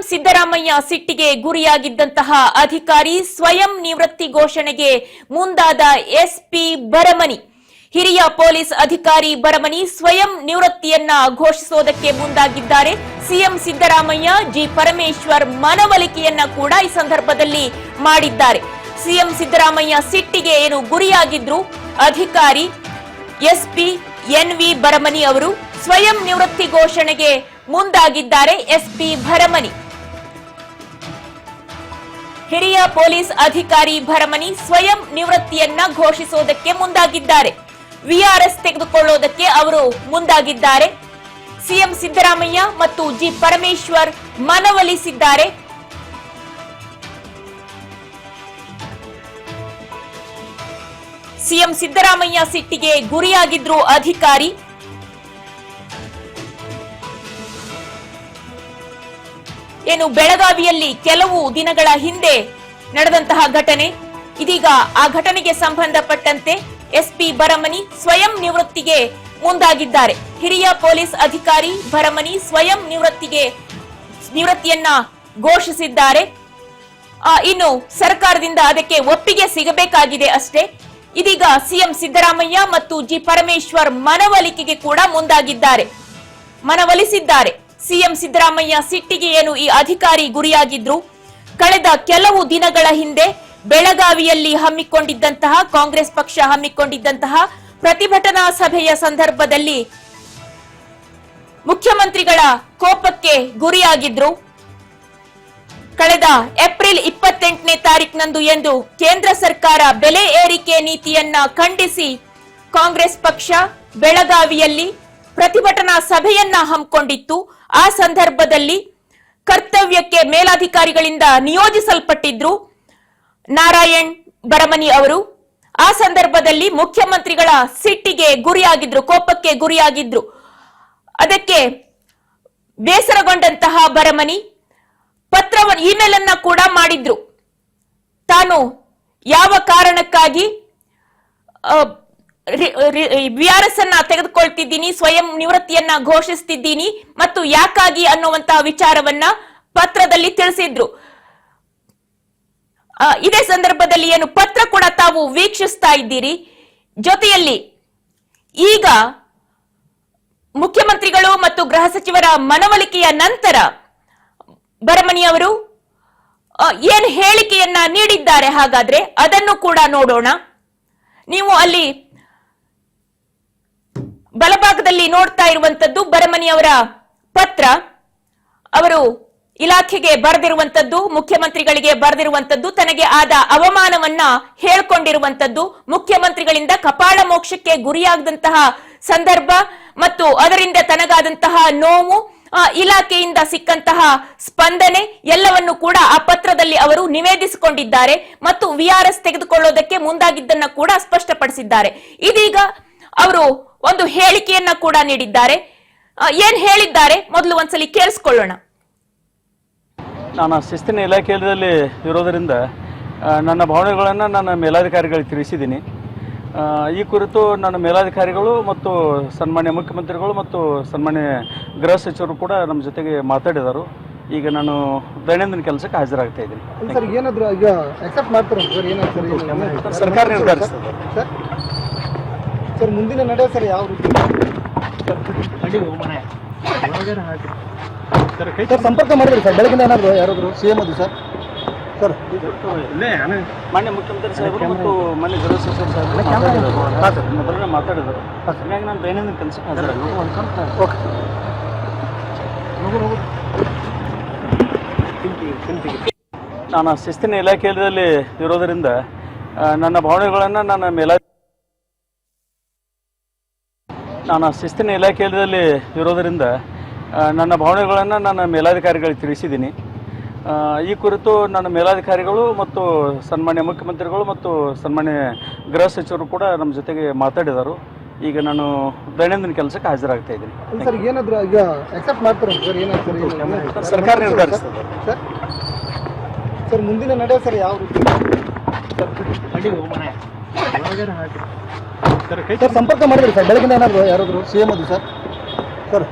ಸಿದ್ದರಾಮಯ್ಯ ಸಿಟ್ಟಿಗೆ ಗುರಿಯಾಗಿದ್ದಂತಹ ಅಧಿಕಾರಿ ಸ್ವಯಂ ನಿವೃತ್ತಿ ಘೋಷಣೆಗೆ ಮುಂದಾದ ಎಸ್ಪಿ ಭರಮನಿ. ಹಿರಿಯ ಪೊಲೀಸ್ ಅಧಿಕಾರಿ ಭರಮನಿ ಸ್ವಯಂ ನಿವೃತ್ತಿಯನ್ನ ಘೋಷಿಸುವುದಕ್ಕೆ ಮುಂದಾಗಿದ್ದಾರೆ. ಸಿಎಂ ಸಿದ್ದರಾಮಯ್ಯ ಜಿ ಪರಮೇಶ್ವರ್ ಮನವೊಲಿಕೆಯನ್ನ ಕೂಡ ಈ ಸಂದರ್ಭದಲ್ಲಿ ಮಾಡಿದ್ದಾರೆ. ಸಿಎಂ ಸಿದ್ದರಾಮಯ್ಯ ಸಿಟ್ಟಿಗೆ ಏನು ಗುರಿಯಾಗಿದ್ರು ಅಧಿಕಾರಿ ಎಸ್ಪಿ ಎನ್ವಿ ಭರಮನಿ ಅವರು ಸ್ವಯಂ ನಿವೃತ್ತಿ ಘೋಷಣೆಗೆ ಮುಂದಾಗಿದ್ದಾರೆ. ಎಸ್ಪಿ ಭರಮನಿ, ಹಿರಿಯ ಪೊಲೀಸ್ ಅಧಿಕಾರಿ ಭರಮನಿ ಸ್ವಯಂ ನಿವೃತ್ತಿಯನ್ನ ಘೋಷಿಸುವುದಕ್ಕೆ ಮುಂದಾಗಿದ್ದಾರೆ. ವಿಆರ್ಎಸ್ ತೆಗೆದುಕೊಳ್ಳುವುದಕ್ಕೆ ಅವರು ಮುಂದಾಗಿದ್ದಾರೆ. ಸಿಎಂ ಸಿದ್ದರಾಮಯ್ಯ ಮತ್ತು ಜಿ ಪರಮೇಶ್ವರ್ ಮನವೊಲಿಸಿದ್ದಾರೆ. ಸಿಎಂ ಸಿದ್ದರಾಮಯ್ಯ ಸಿಟ್ಟಿಗೆ ಗುರಿಯಾಗಿದ್ರು ಅಧಿಕಾರಿ. ಏನು ಬೆಳಗಾವಿಯಲ್ಲಿ ಕೆಲವು ದಿನಗಳ ಹಿಂದೆ ನಡೆದಂತಹ ಘಟನೆ, ಇದೀಗ ಆ ಘಟನೆಗೆ ಸಂಬಂಧಪಟ್ಟಂತೆ ಎಸ್ಪಿ ಭರಮನಿ ಸ್ವಯಂ ನಿವೃತ್ತಿಗೆ ಮುಂದಾಗಿದ್ದಾರೆ. ಹಿರಿಯ ಪೊಲೀಸ್ ಅಧಿಕಾರಿ ಭರಮನಿ ಸ್ವಯಂ ನಿವೃತ್ತಿಯನ್ನ ಘೋಷಿಸಿದ್ದಾರೆ. ಇನ್ನು ಸರ್ಕಾರದಿಂದ ಅದಕ್ಕೆ ಒಪ್ಪಿಗೆ ಸಿಗಬೇಕಾಗಿದೆ ಅಷ್ಟೇ. ಇದೀಗ ಸಿಎಂ ಸಿದ್ದರಾಮಯ್ಯ ಮತ್ತು ಜಿ ಪರಮೇಶ್ವರ್ ಮನವೊಲಿಕೆಗೆ ಕೂಡ ಮನವೊಲಿಸಿದ್ದಾರೆ. ಸಿಎಂ ಸಿದ್ದರಾಮಯ್ಯ ಸಿಟ್ಟಿಗೆ ಏನು ಈ ಅಧಿಕಾರಿ ಗುರಿಯಾಗಿದ್ರು, ಕಳೆದ ಕೆಲವು ದಿನಗಳ ಹಿಂದೆ ಬೆಳಗಾವಿಯಲ್ಲಿ ಕಾಂಗ್ರೆಸ್ ಪಕ್ಷ ಹಮ್ಮಿಕೊಂಡಿದ್ದಂತಹ ಪ್ರತಿಭಟನಾ ಸಭೆಯ ಸಂದರ್ಭದಲ್ಲಿ ಮುಖ್ಯಮಂತ್ರಿಗಳ ಕೋಪಕ್ಕೆ ಗುರಿಯಾಗಿದ್ರು. ಕಳೆದ ಏಪ್ರಿಲ್ 28ನೇ ತಾರೀಕಿನಂದು ಎಂದು ಕೇಂದ್ರ ಸರ್ಕಾರ ಬೆಲೆ ಏರಿಕೆ ನೀತಿಯನ್ನ ಖಂಡಿಸಿ ಕಾಂಗ್ರೆಸ್ ಪಕ್ಷ ಬೆಳಗಾವಿಯಲ್ಲಿ ಪ್ರತಿಭಟನಾ ಸಭೆಯನ್ನ ಹಮ್ಮಿಕೊಂಡಿತ್ತು. ಆ ಸಂದರ್ಭದಲ್ಲಿ ಕರ್ತವ್ಯಕ್ಕೆ ಮೇಲಾಧಿಕಾರಿಗಳಿಂದ ನಿಯೋಜಿಸಲ್ಪಟ್ಟಿದ್ರು ನಾರಾಯಣ್ ಭರಮನಿ ಅವರು. ಆ ಸಂದರ್ಭದಲ್ಲಿ ಮುಖ್ಯಮಂತ್ರಿಗಳ ಸಿಟ್ಟಿಗೆ ಗುರಿಯಾಗಿದ್ರು, ಕೋಪಕ್ಕೆ ಗುರಿಯಾಗಿದ್ರು. ಅದಕ್ಕೆ ಬೇಸರಗೊಂಡಂತಹ ಭರಮನಿ ಇಮೇಲ್ ಅನ್ನ ಕೂಡ ಮಾಡಿದ್ರು. ತಾನು ಯಾವ ಕಾರಣಕ್ಕಾಗಿ ವಿಆರ್ಎಸ್ ಅನ್ನ ತೆಗೆದುಕೊಳ್ತಿದ್ದೀನಿ, ಸ್ವಯಂ ನಿವೃತ್ತಿಯನ್ನ ಘೋಷಿಸ್ತಿದ್ದೀನಿ ಮತ್ತು ಯಾಕಾಗಿ ಅನ್ನುವಂತಹ ವಿಚಾರವನ್ನ ಪತ್ರದಲ್ಲಿ ತಿಳಿಸಿದ್ರು. ಇದೇ ಸಂದರ್ಭದಲ್ಲಿ ಏನು ಪತ್ರ ಕೂಡ ತಾವು ವೀಕ್ಷಿಸ್ತಾ ಇದ್ದೀರಿ. ಜೊತೆಯಲ್ಲಿ ಈಗ ಮುಖ್ಯಮಂತ್ರಿಗಳು ಮತ್ತು ಗೃಹ ಸಚಿವರ ಮನವೊಲಿಕೆಯ ನಂತರ ಭರಮನಿ ಅವರು ಏನು ಹೇಳಿಕೆಯನ್ನ ನೀಡಿದ್ದಾರೆ, ಹಾಗಾದ್ರೆ ಅದನ್ನು ಕೂಡ ನೋಡೋಣ. ನೀವು ಅಲ್ಲಿ ಬಲಭಾಗದಲ್ಲಿ ನೋಡ್ತಾ ಇರುವಂತದ್ದು ಭರಮನಿ ಅವರ ಪತ್ರ. ಅವರು ಇಲಾಖೆಗೆ ಬರೆದಿರುವಂತದ್ದು, ಮುಖ್ಯಮಂತ್ರಿಗಳಿಗೆ ಬರೆದಿರುವಂತದ್ದು, ತನಗೆ ಆದ ಅವಮಾನವನ್ನ ಹೇಳ್ಕೊಂಡಿರುವಂತದ್ದು, ಮುಖ್ಯಮಂತ್ರಿಗಳಿಂದ ಕಪಾಳ ಮೋಕ್ಷಕ್ಕೆ ಗುರಿಯಾಗದಂತಹ ಸಂದರ್ಭ ಮತ್ತು ಅದರಿಂದ ತನಗಾದಂತಹ ನೋವು, ಇಲಾಖೆಯಿಂದ ಸಿಕ್ಕಂತಹ ಸ್ಪಂದನೆ ಎಲ್ಲವನ್ನು ಕೂಡ ಆ ಪತ್ರದಲ್ಲಿ ಅವರು ನಿವೇದಿಸಿಕೊಂಡಿದ್ದಾರೆ ಮತ್ತು ವಿಆರ್ಎಸ್ ತೆಗೆದುಕೊಳ್ಳೋದಕ್ಕೆ ಮುಂದಾಗಿದ್ದನ್ನ ಕೂಡ ಸ್ಪಷ್ಟಪಡಿಸಿದ್ದಾರೆ. ಇದೀಗ ಅವರು ಒಂದು ಹೇಳಿಕೆಯನ್ನ ಕೂಡ ನೀಡಿದ್ದಾರೆ. ಏನ್ ಹೇಳಿದ್ದಾರೆ ಮೊದಲು ಒಂದ್ಸಲಿ ಕೇಳಿಸ್ಕೊಳ್ಳೋಣ. ನಾನು ಶಿಸ್ತಿನ ಇಲಾಖೆಯಲ್ಲಿ ಇರೋದರಿಂದ ನನ್ನ ಭಾವನೆಗಳನ್ನು ನನ್ನ ಮೇಲಾಧಿಕಾರಿಗಳಿಗೆ ತಿಳಿಸಿದ್ದೀನಿ. ಈ ಕುರಿತು ನನ್ನ ಮೇಲಾಧಿಕಾರಿಗಳು ಮತ್ತು ಸನ್ಮಾನ್ಯ ಮುಖ್ಯಮಂತ್ರಿಗಳು ಮತ್ತು ಸನ್ಮಾನ್ಯ ಗೃಹ ಸಚಿವರು ಕೂಡ ನಮ್ಮ ಜೊತೆಗೆ ಮಾತಾಡಿದರು. ಈಗ ನಾನು ದೈನಂದಿನ ಕೆಲಸಕ್ಕೆ ಹಾಜರಾಗ್ತಾ ಇದ್ದೀನಿ. ಸರ್ ಏನಾದರೂ ಈಗ ಅಕ್ಸೆಪ್ಟ್ ಮಾಡ್ತಾರೆ ಸರ್? ಏನಾದ್ರು ಸರ್ಕಾರ ನಿರ್ಧರಿಸ್ತದೆ ಸರ್ ಮುಂದಿನ ನಡೆ ಸರ್ ಯಾವ ರೀತಿ ಸರ್ ಸಂಪರ್ಕ ಮಾಡಿದ್ರಿ ಸರ್ ಬೆಳಗಿನ ಏನಾದ್ರು ಯಾರಾದ್ರು ಸಿಎಂ ಅದು ಸರ್? ಸರ್ ಮಾನ್ಯ ಮುಖ್ಯಮಂತ್ರಿ ಸಾಹೇಬರು ಮತ್ತು ಮಾನ್ಯ ಗೃಹ ಸಚಿವರು ಸಾಹೇಬರು ಮೊದಲನೇ ಮಾತಾಡಿದರು. ಹಾಗಾಗಿ ನಾನು ದೈನಂದಿನ ಕೆಲಸಕ್ಕೆ ಹಾಜರಾಗ್ತೀನಿ. ನಾನು ಶಿಸ್ತಿನ ಇಲಾಖೆಯಲ್ಲಿ ಇರೋದರಿಂದ ನನ್ನ ಭಾವನೆಗಳನ್ನು ನನ್ನ ಮೇಲಾಧಿಕಾರಿಗಳಿಗೆ ತಿಳಿಸಿದ್ದೀನಿ. ಈ ಕುರಿತು ನನ್ನ ಮೇಲಾಧಿಕಾರಿಗಳು ಮತ್ತು ಸನ್ಮಾನ್ಯ ಮುಖ್ಯಮಂತ್ರಿಗಳು ಮತ್ತು ಸನ್ಮಾನ್ಯ ಗೃಹ ಸಚಿವರು ಕೂಡ ನಮ್ಮ ಜೊತೆಗೆ ಮಾತಾಡಿದರು. ಈಗ ನಾನು ದೈನಂದಿನ ಕೆಲಸಕ್ಕೆ ಹಾಜರಾಗ್ತಾ ಇದ್ದೀನಿ. ಸರ್ ಏನಾದರೂ ಈಗ ಅಕ್ಸೆಪ್ಟ್ ಮಾಡ್ತಾರೆ ಸರ್? ಏನಾದ್ರು ಸರ್ಕಾರ ನಿರ್ಧರಿಸ್ತದೆ ಸರ್? ಸರ್ ಮುಂದಿನ ನಡೆ ಸರ್ ಯಾವ ರೀತಿ ಸರ್ ಸಂಪರ್ಕ ಮಾಡಿದ್ರಿ ಸರ್ ಬೆಳಗಿನ ಏನಾದ್ರು ಯಾರಾದ್ರು ಸಿಎಂ ಅದು ಸರ್? ಸರ್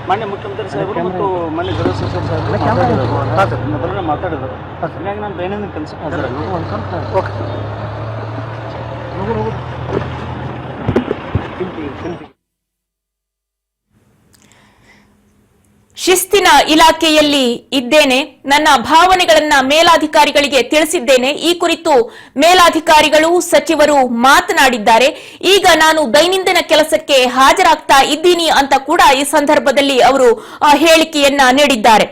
ಮಾನ್ಯ ಮುಖ್ಯಮಂತ್ರಿ ಸಾಹೇಬರು ಮತ್ತು ಮಾನ್ಯ ಗೃಹ ಸಚಿವ ಸಾಹೇಬರು ಮೊದಲನೇ ಮಾತಾಡಿದರು. ಹೀಗಾಗಿ ನಾನು ದೈನಂದಿನ ಕೆಲಸ ಓಕೆ ಶಿಸ್ತಿನ ಇಲಾಖೆಯಲ್ಲಿ ಇದ್ದೇನೆ, ನನ್ನ ಭಾವನೆಗಳನ್ನ ಮೇಲಾಧಿಕಾರಿಗಳಿಗೆ ತಿಳಿಸಿದ್ದೇನೆ. ಈ ಕುರಿತು ಮೇಲಾಧಿಕಾರಿಗಳು ಸಚಿವರು ಮಾತನಾಡಿದ್ದಾರೆ. ಈಗ ನಾನು ದೈನಂದಿನ ಕೆಲಸಕ್ಕೆ ಹಾಜರಾಗ್ತಾ ಇದ್ದೀನಿ ಅಂತ ಕೂಡ ಈ ಸಂದರ್ಭದಲ್ಲಿ ಅವರು ಹೇಳಿಕೆಯನ್ನ ನೀಡಿದ್ದಾರೆ.